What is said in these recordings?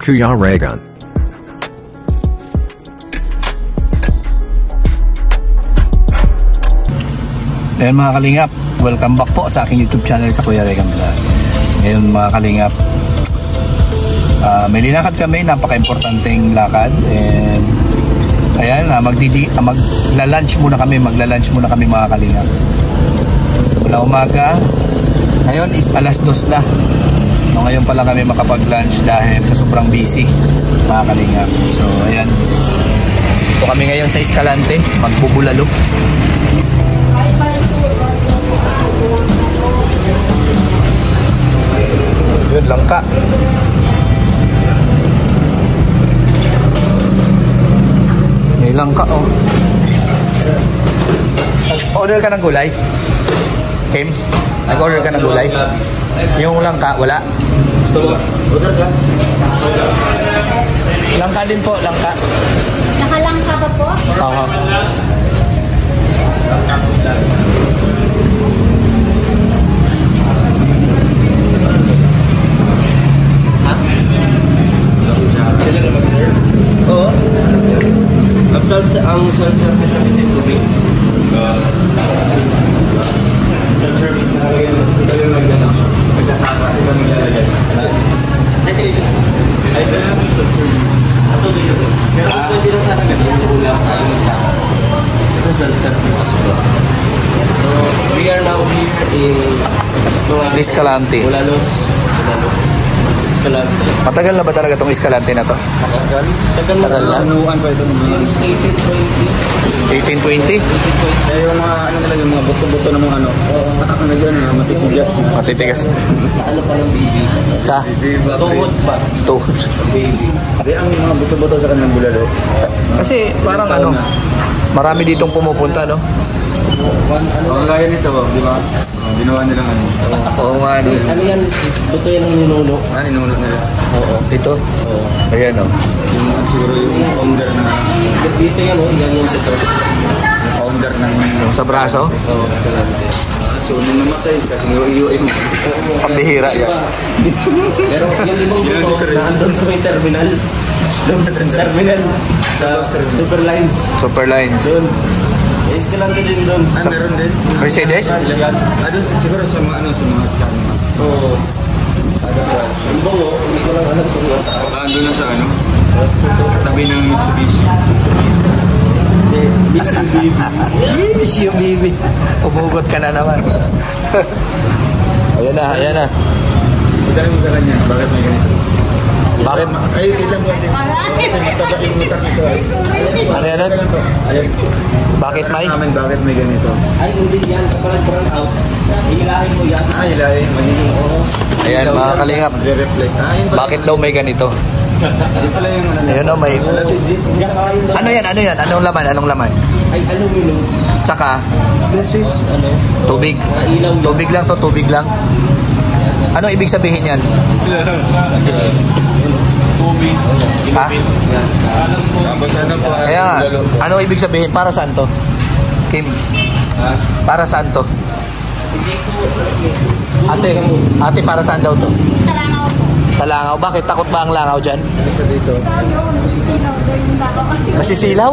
Kuya Raygun. Ayan mga kalingap, welcome back po sa aking YouTube channel sa Kuya Raygun Vlog. Ngayon mga kalingap, may linakad kami, napaka-importanteng lakad. And ayan, magla-lunch muna kami mga kalingap. Mula umaga, ngayon is alas 2 na. So, ngayon pa lang kami makapag-lunch dahil sa sobrang busy mga kalingap. So ayan, ito kami ngayon sa Escalante, magbubulalo. Yun, langka. May langka, oh. Order ka ng gulay? Kim? Nag-order ka ng gulay? Yung langka, wala? Order ka? Langka din po, langka. Nakalangka ba po? Oo. Sila na mag-serve? Oo. Ang self-service sa akin yung tubig. Self-service na kagaya ng nagkakaka. Ikaw naglalagay. Ay, kaya yung self-service. Ato dito. Pero pwede na sana ganyan yung ulam tayo magkaka. Kasi self-service. So, we are now here in Escalante. Bulalos. Escalante. Matagal na ba talaga itong Escalante na to? Tagal na. Anuan pa ito? Since 1820. 1820? Kaya yung mga ano talaga, mga buto-buto ng mga ano. Ano na dyan, matitigas na. Matitigas. Sa ano pa ng baby? Sa? Tuhod pa. Tuhod. Baby. Hindi ang mga buto-buto sa kanyang bulalo. Kasi parang ano, marami ditong pumupunta, no? Ang gaya nito, di ba? Ginawa nilang ano. Oo nga, no? Ano yan? Buto yan ang ninuno. Ninuno nila. Oo. Ito? Oo. Ayan, no? Yung siguro yung founder na... Dito yan, oh. Yan yung dito. Yung founder ng... Sa braso? Oo, Escalante. So, nung namatay, iyo-iyo mo. Pambihira yan. Pero yung ibang buto, naandun sa may terminal. Doon sa terminal. Sa Superlines. Superlines. Doon. Escalante din doon. Meron din. Mercedes? Doon siguro sa mga ano, sa mga kanya. Oo. Ang bango, hindi ko lang alam kung nasa ako. Doon na sa ano? Tabi ng Mitsubishi. Miss you, baby. Umugot ka na naman. Ayan na, ayan na. Pagdali mo sa kanya, bakit may ganito? Bakit? Ay, kita mo. Kasi mataba yung utak nito. Ano yan? Ayan. Bakit may? Bakit may ganito? Ay, hindi yan. Kapag burn out, hilahin mo yan. Hilahin. Magiging oo. Ayan, mga kalingap. Reflect. Bakit daw may ganito? Hindi pala yung ano. Ayan o, may... Ano yan? Ano yan? Anong laman? Anong laman? Ay, aluminum. Tsaka? Versus, ano? Tubig. Ilaw. Tubig lang to, tubig lang. Ano ibig sabihin yan? Tubig. Ha? Kaya, Kaya, ano ibig sabihin? Para saan to? Kim? Para saan to? Ate, para saan daw to? Sa langaw po. Sa langaw? Bakit? Takot ba ang langaw dyan? dito. Nasisilaw doon yung langaw. Nasisilaw?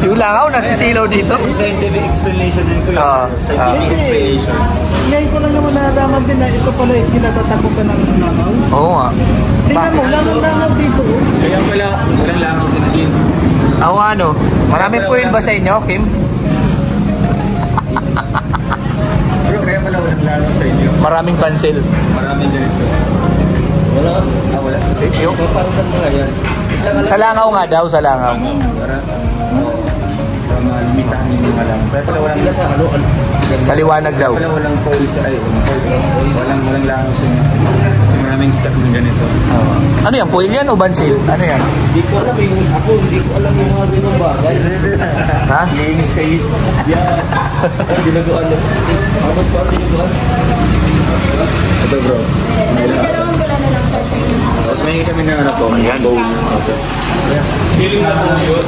Yung langaw nasisilaw dito? Scientific explanation din ko yun. Scientific explanation. Ngayon ko lang naman nalaman din na ito pala yung kinatatakutan ng langaw. Oo nga. Tingnan mo, langaw dito. Kaya pala, walang langaw din din. Ako ano? Maraming puwil ba sa inyo, Kim? Pero kaya pala walang langaw sa inyo. Maraming pansil. Maraming ganito. Wala? Wala. Yung, Para sa mga yan. sa langaw nga daw, sa langaw. Para malimitahan yung mga langaw. Kaya pala walang sa ano? Sa liwanag daw. Wala walang foil sa ay. Walang langaw sa inyo. Kasi maraming stock ng ganito. Ano yan? Puwil yan o bansil? Ano yan? Hindi ko alam yung ako, hindi ko alam yung mga ganun bagay. Ha? Linis sa iyo. Yan. Ay, dinaguan na. Amat pa ang dinaguan. Ito bro. Dalawang gula na lang sa inyo. Tapos may kami na ano po. Ayan. Bowl. Feeling na po yun.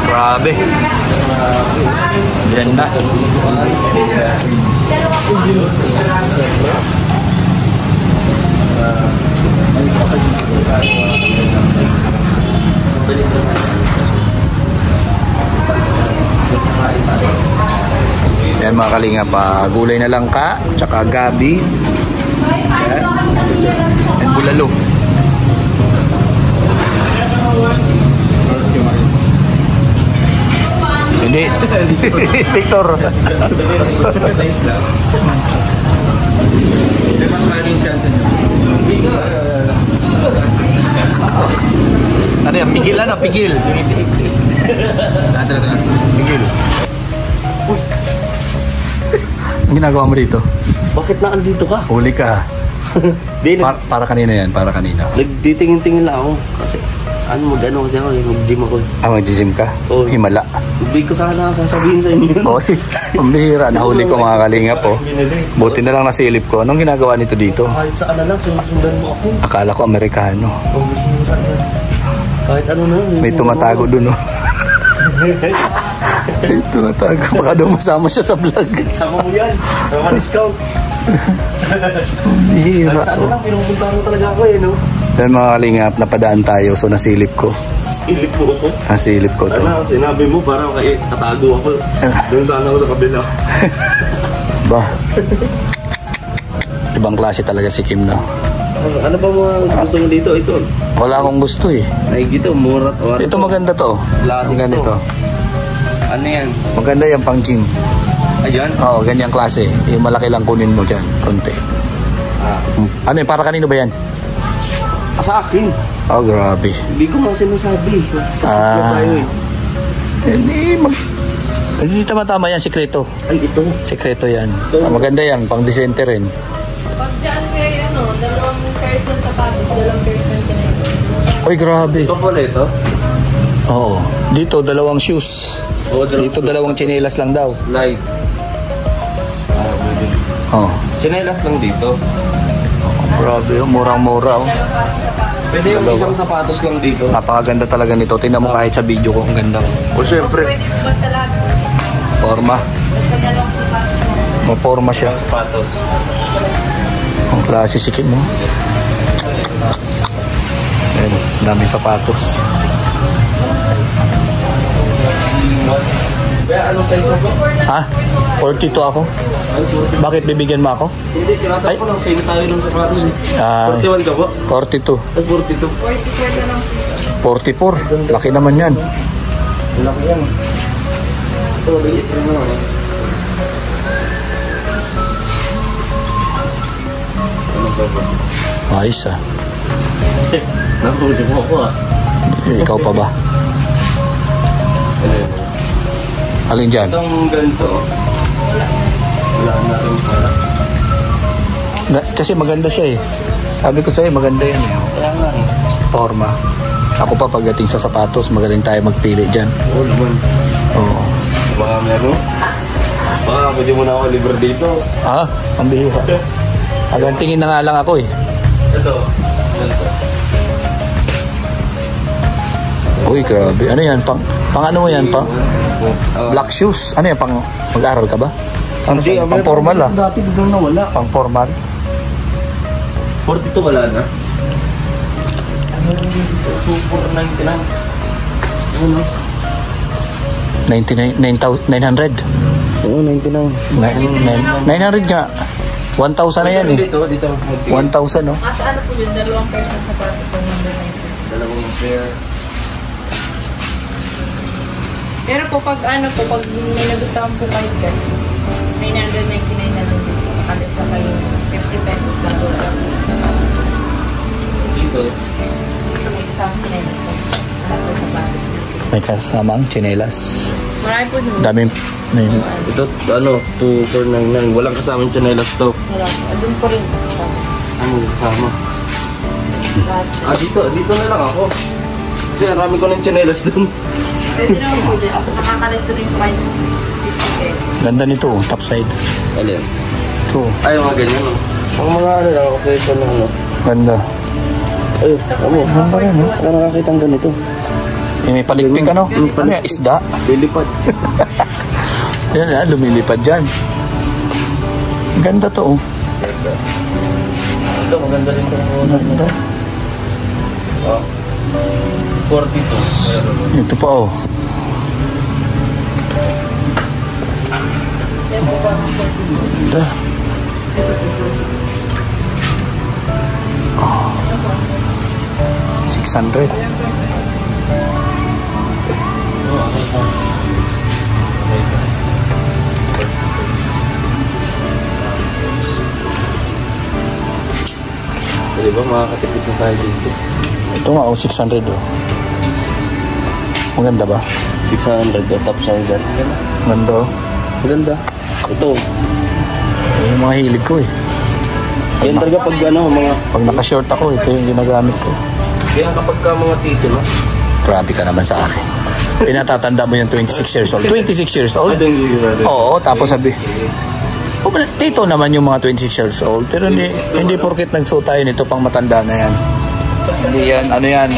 Grabe. Ganda. Dalawa po. mga kalinga pa. Gulay na langka, tsaka gabi. Ayan. And bulalo. Hindi. Victor. Size lang. Hindi mas maling chance niya. Ano yan? Pigil ano? Pigil. Pigil. Ang ginagawa mo dito? Bakit na andito ka? Huli ka. Di, Para kanina yan, para kanina. nagtitingin-tingin lang ako. Kasi, mag-ano kasi ako, mag-gym ako. Mag-gym ka? Oo. Himala. Hindi ko sana sasabihin sa inyo. Oy, pambihira. Nahuli ko mga kalinga po. Buti na lang nasilip ko. Anong ginagawa nito dito? Kahit saan na lang, sinusundan mo ako. Akala ko Amerikano. Pambihira yan. Kahit ano na lang. May tumatago dun, oh. May tumatago. Baka daw masama siya sa vlog. Sama mo yan. Sama discount. Pambihira. Kahit saan na lang, pinupunta mo talaga ako no? Then mga kalingap, napadaan tayo. So nasilip ko. Silip mo ako. Nasilip ko to. Ano, sinabi mo parang tatago ako. Doon sana ako sa kabila. Ba? Ibang klase talaga si Kim, no? Ano ba mga gusto mo dito? Ito. Wala akong gusto eh. Ay, dito, murat. Ito maganda to. Klase Ang ganito. Ano yan? Maganda yan pang gym. Ayan? Oo, ganyang klase. Yung malaki lang kunin mo dyan. Konti. Ano yun? Para kanino ba yan? Sa akin. Oh, grabe. Hindi ko nga sinasabi. Kasi tayo eh. Hindi, hindi tama-tama yan, sikreto. Ay, ito. Sikreto yan. Maganda yan, pang disente rin. Pag dyan kayo, dalawang pairs ng sapatos, dalawang pairs ng tinay. Oy, grabe. Ito pala ito. Oo. Dito, dalawang shoes. Dito, dalawang tsinelas lang daw. Slide. Pwede. Oo. Chinelas lang dito. Grabe, murang-mura. Oh. Pwede yung Dalawa. isang sapatos lang dito. Napakaganda talaga nito. Tingnan mo kahit sa video ko, ang ganda. O syempre. Pwede po basta lahat. Forma. Basta dalawang sapatos. Maporma siya. Isang sapatos. Ang klase si Kim, mo. Ayan, daming sapatos. Kaya anong size na po? Ha? 42 ako? Bakit bibigyan mo ako? Hindi, tinatanong ko lang. Sale tayo ng sapatos eh. 41 ka po? 42. At 42. 44. Laki naman yan. Laki yan. Ito, maliit rin naman eh. Ano ba ba? Ayos ah. Nahuli mo ako ah. Ikaw pa ba? Ano yun? Alin dyan? Itong ganito, wala na rin pala. Kasi maganda siya eh. Sabi ko sa'yo, maganda yan eh. Kaya nga eh. Forma. Ako pa pagdating sa sapatos, magaling tayo magpili dyan. Old one. Oo. Baka meron. Baka pwede mo na ako libre dito. Ah, ang bihira. Hanggang tingin na nga lang ako eh. Ito. Ganito. Uy, grabe. Ano yan? Pang ano mo yan? Pang Ah, black shoes? Ano yan? Pang mag-aral ka ba? Ano Hindi, sa'yo? Pang formal ah. Dati biglang nawala. Pang formal? 42 wala na. Ano rin dito? 2499. Ano? 900. Oo, 99. 900 nga. 1,000 na yan eh. Dito. 1,000 no? Kasi ano po yun, dalawang pairs ng sapatos ng number 19. Dalawang pair. Pero po pag pag may nagustuhan po kayo dyan, 999 na lang. Makalis na kayo. 50 pesos na lang. Dito. Gusto may kasamang chinelas po. Lahat ng sapatos. May kasamang tsinelas. Marami po dun. Daming may Ito, 2499. Walang kasamang chanelas to. Wala. Doon po rin. Ano kasama? Lahat. Dito na lang ako. Kasi marami ko ng chanelas dun. Pwede naman po dyan. Nakakalis na rin po kayo. 50 pesos. ganda nito, oh, top side. Alin? Ito, Ay, mga ganyan. Ang mga ano lang, okay pa na ano. ganda. Ay, ano ba yan? Saka nakakita ang ganito. May paligpik ano? Ano yan? Isda? Lilipad. Yan ah, lumilipad dyan. Ganda to oh. Ito, maganda rin ito. Ganda. Oh. 42. Meron. Ito pa oh. Yan po ba? Ganda. Oh. 600. Yan po. Di ba, makakatipid na tayo dito. Ito nga, 600 oh. Maganda ba? 600 top sider. Maganda oh. Maganda. Ito. Ito yung mga hilig ko eh. Yan talaga pag ano, mga... Pag naka-short ako, ito yung ginagamit ko. Yan kapag ka mga titulo. Grabe ka naman sa akin. Pinatatanda mo yung 26 years old. 26 years old? Oo, tapos sabi... Oh, tito naman yung mga 26 years old. Pero hindi porket nagsuot tayo nito pang matanda na yan. Hindi yan, ano yan,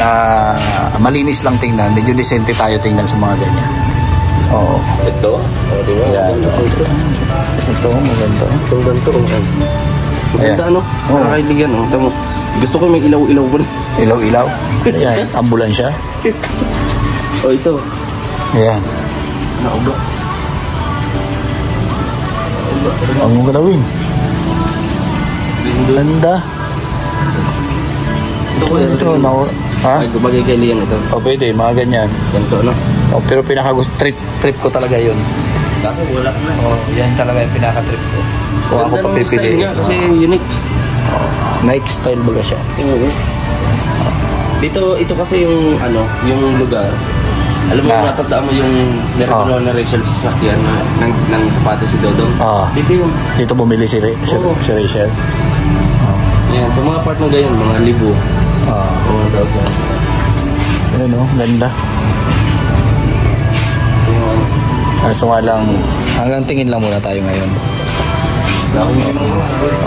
malinis lang tingnan. Medyo decente tayo tingnan sa mga ganyan. Oo. Ito? O, di ba? Yan. Ito, maganda. Itong ganito. Maganda, Ayan. ano? Nakakailig yan. Oh. Tamo. Gusto ko may ilaw-ilaw pa. Ilaw-ilaw. Ayan, ambulansya. O, ito. Ayan. Nauga. Ang mong galawin. Ganda. Ito ko yan. Ito, ha? Ay, gumagay kay Lian ito. O, pwede, mga ganyan. Ganito, ano? O, pero trip ko talaga yun. Kaso wala na. O, yan talaga yung pinaka-trip ko. Kung ako Ganda ng style papipili. niya kasi unique. Nike style baga siya. Oo. Dito, ito kasi yung, ano, yung lugar. Alam mo, natatandaan mo yung meron na Rachel sa sasakyan ng sapatos si Dodong. Dito yung... Dito bumili si Rachel. Yan, sa mga part ng ganyan, mga libo. 1,000. Ano no, ganda. Kaso nga lang, hanggang tingin lang muna tayo ngayon.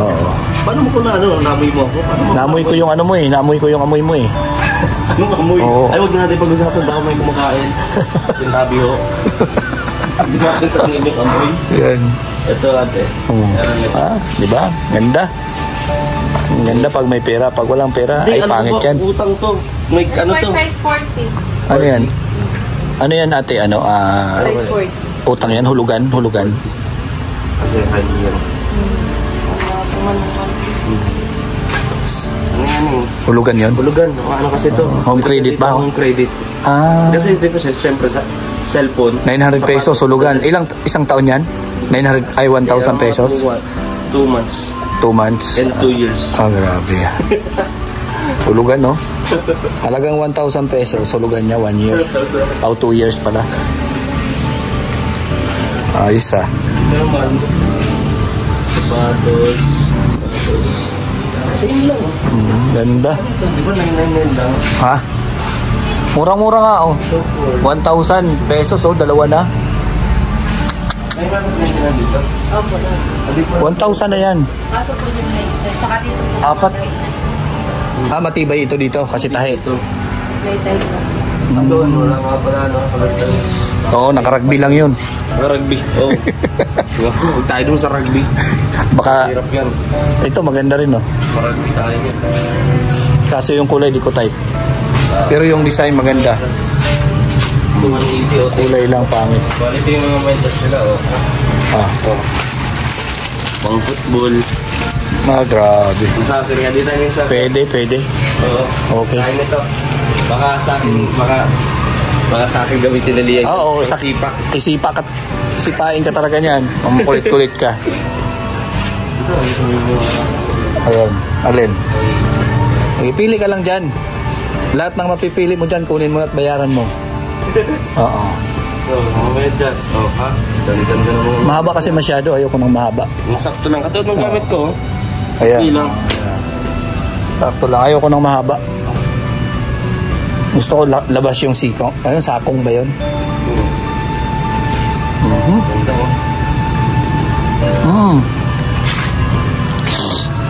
Oo. Paano mo ko na ano, namoy mo ako? Namoy ko yung ano mo eh, namoy ko yung amoy mo eh. Anong amoy? Oo. Ay, huwag na natin pag-usapan, baka may kumakain. Sinabi ho. Hindi natin tangin yung amoy. Yan. Ito ate. Di ba? Ganda. Ang ganda pag may pera, pag walang pera, ay pangit yan. Utang to. May ano to. Size 40. Ano yan? Ano yan ate? Ano? Size 40. Utang yan? Hulugan? Hulugan? Okay, high yan. Hulugan yun? Hulugan. Ano kasi to? Home credit ba? Home credit. Kasi di ba siyempre sa cellphone. 900 pesos hulugan. Isang taon yan? 900 ay 1,000 pesos? 2 months. 2 months? And 2 years. Grabe. Hulugan, no? Halagang 1,000 pesos. Hulugan niya 1 year. 2 years pala. Ayos ah. Pero man, sapatos. Same lang. Ganda. Di ba 999 lang? Ha? Murang-mura nga, oh. 1,000 pesos, oh. Dalawa na. 999 dito? Opo. 1,000 na yan. Kaso po yung next time. Saka dito po. Apat. Matibay ito dito kasi tahi. Ito. May time po. Doon, wala nga pala, no? Oo, nakarugby lang yun. Rugby. Oo. Huwag tayo dun sa rugby. Baka, Hirap yan. ito maganda rin, no? Rugby tayo yan. Kaso yung kulay di ko type. Pero yung design maganda. 280 o Kulay lang pangit. quality yung mga medyas nila, oh. Pang football. Grabe. Sa akin nga, dito yung sa akin. Pwede. Oo. Okay. Kain ito. Baka sa akin, baka sa akin gamitin na liyan. Oo, sipak. Sipain ka talaga niyan. Mamukulit-kulit ka. Ayun. Alin? Pili ka lang dyan. Lahat ng mapipili mo dyan, kunin mo at bayaran mo. Oo. Mga medyas. Ha? Ganda na mo. Mahaba kasi masyado. Ayoko nang mahaba. Sakto lang. Katulad ng gamit ko. Ayan. Hindi lang. Sakto lang. Ayoko nang mahaba. Gusto ko labas yung sikong. Ayun, sakong ba yun? Ganda ko.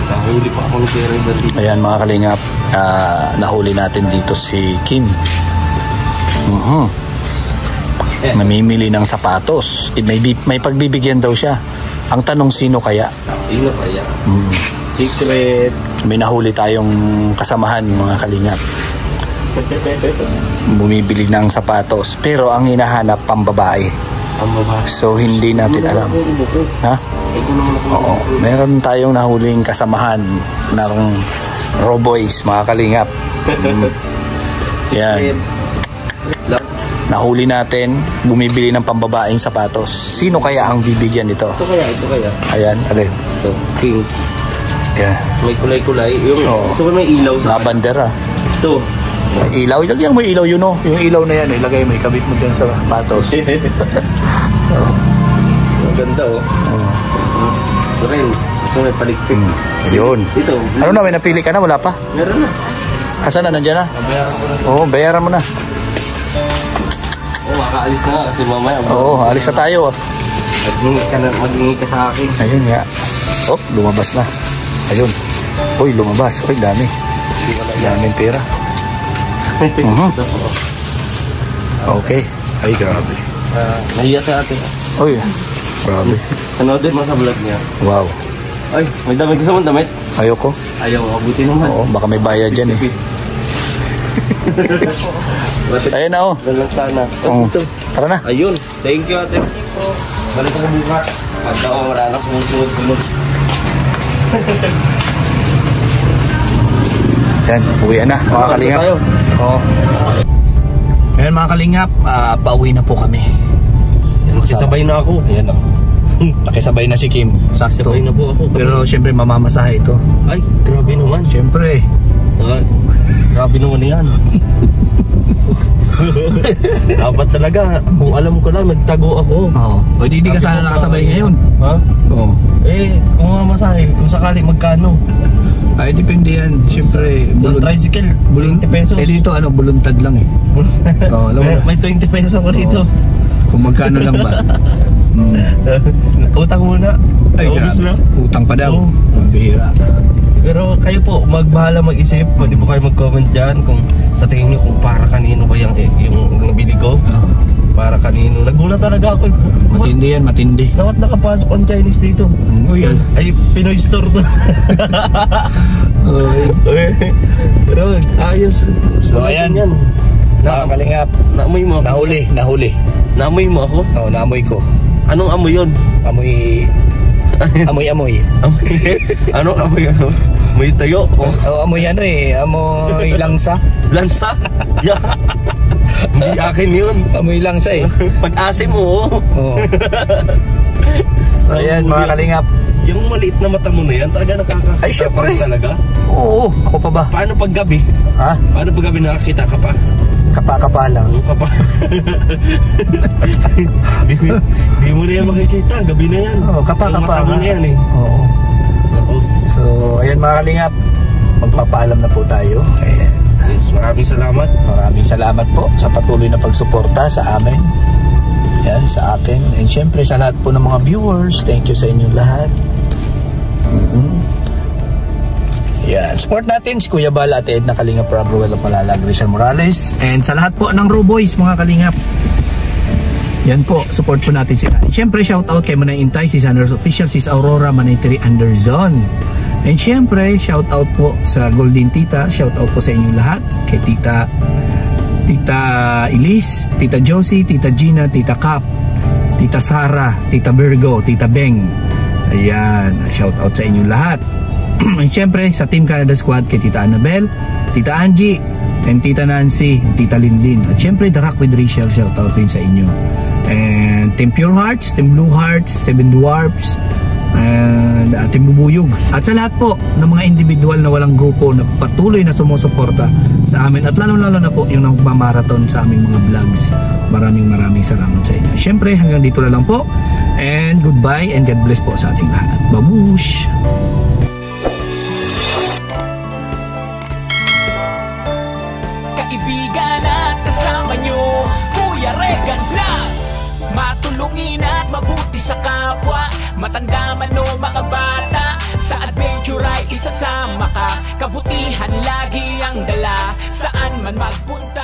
Nahuli pa ako ni Terry dito. Ayan mga kalingap. Nahuli natin dito si Kim. Namimili ng sapatos. May pagbibigyan daw siya. Ang tanong, sino kaya? Sino kaya? Secret. May nahuli tayong kasamahan mga kalingap. Bumibili ng sapatos. Pero ang hinahanap pambabae. So hindi natin alam. Ha? Oo. Meron tayong nahuling kasamahan ng Roboys, mga kalingap. Yan. Nahuli natin, bumibili ng pambabaeng sapatos. Sino kaya ang bibigyan nito? Ito kaya. Ayan, alin? Ito, pink. Yan. May kulay-kulay. Yung, gusto ko may ilaw sa Lavender ah. Ito. May ilaw. Ilagyan mo ilaw yun oh. Yung ilaw na yan, ilagay mo, ikabit mo dyan sa sapatos. Ang ganda oh. Ito rin. Gusto may palikpik. Yun. Ito. Ano na, may napili ka na? Wala pa? Meron na. Asan na? Nandiyan na? Oo, bayaran mo na. Oh, makaalis na kasi mamaya. Oo, alis na tayo. Mag-ingi ka sa akin. Ayun nga. Oh, lumabas na. Ayun. Uy, lumabas. Uy, dami. Daming pera. Okay. Ay, grabe. Nahiya sa atin. Uy, grabe. Anoodin mo sa vlog niya. Wow. Ay, may damit. Gusto mong damit? Ayoko. Ayaw, mabuti naman. Oo, baka may bayad dyan eh. Ayun na oh. Ganun lang sana. Tara na. Ayun. Thank you, ate. Balik ko bukas. Pagka wala na sumunod. Yan, uwian na mga kalingap. Oo. Ayan mga kalingap, pauwi na po kami. Magsasabay na ako. Ayan o. Nakisabay na si Kim. Sasabay na po ako. Pero syempre mamamasahe ito. Ay, grabe naman. Syempre. Grabe naman yan. Dapat talaga. Kung alam ko lang, nagtago ako. Oo. O di ka sana nakasabay ngayon. Ha? Oo. Eh, kung mamasahe, kung sakali magkano? Ay, depende yan. Syempre, Yung tricycle, 20 pesos. Eh dito, buluntad lang eh. Oo, alam mo. May 20 pesos ako rito. Kung magkano lang ba? Utang muna. Ay, Ubus na. utang pa daw. Bihira. Pero kayo po, magbahala mag-isip. Pwede po kayo mag-comment dyan kung sa tingin nyo kung para kanino ba yung nabili ko. Para kanino. Nagulat talaga ako. Matindi yan, matindi. Dapat nakapasok ang Chinese dito. Uy, yan. Ay, Pinoy store to. Pero ayos. So, ayan. Mga kalingap. Naamoy mo ako. Nahuli. Naamoy mo ako? Oo, naamoy ko. Anong amoy yun? Amoy. Anong amoy ano? Amoy tayo? Amoy amoy langsa. Lansa? Yeah. Hindi akin yun. Amoy langsa eh. Pag-asim mo. Oo. So ayan mga kalingap. Yung maliit na mata mo na yan, talaga nakakakita. Ay, syempre. Talaga? Oo, ako pa ba? Paano pag gabi? Ha? Paano pag gabi nakakita ka pa? Kapa lang. Kapa. Hindi mo na yan makikita, gabi na yan. Oo, kapa. Mata mo na yan eh. Oo. So ayan mga kalingap, magpapaalam na po tayo. Ayan. Yes, maraming salamat. Maraming salamat po sa patuloy na pagsuporta sa amin. Yan, sa akin. And syempre sa lahat po ng mga viewers, thank you sa inyong lahat. Yan, support natin si Kuya Bal at Edna Kalingap, Robruel Palalag, Rizal Morales. And sa lahat po ng Roboys, mga Kalingap. Yan po, support po natin sila. And syempre, shout out kay Manay Intay, si Sanders Official, si Aurora Manaytiri Anderson. And syempre, shout out po sa Golden Tita, shout out po sa inyong lahat, kay Tita Elise, Tita Josie, Tita Gina, Tita Cap, Tita Sara, Tita Virgo, Tita Beng. Ayan, shout out sa inyong lahat. And syempre sa Team Canada Squad, kay Tita Annabel, Tita Angie, and Tita Nancy, Tita Linlin. At syempre The Rock with Rachel, shout out din sa inyo. And Team Pure Hearts, Team Blue Hearts, Seven Dwarfs, and Team Bubuyog. At sa lahat po ng mga individual na walang grupo na patuloy na sumusuporta sa amin, at lalo-lalo na po yung nagmamarathon sa aming mga vlogs. Maraming salamat sa inyo. Syempre hanggang dito na lang po, and goodbye and God bless po sa ating lahat. Babush! Kaibigan at kasama nyo, Kuya Regan Vlog. Matulungin at mabuti sa kapwa, matanda man o mga bata, sa adventure ay isasama ka. Kabutihan lagi ang dala, saan man magpunta.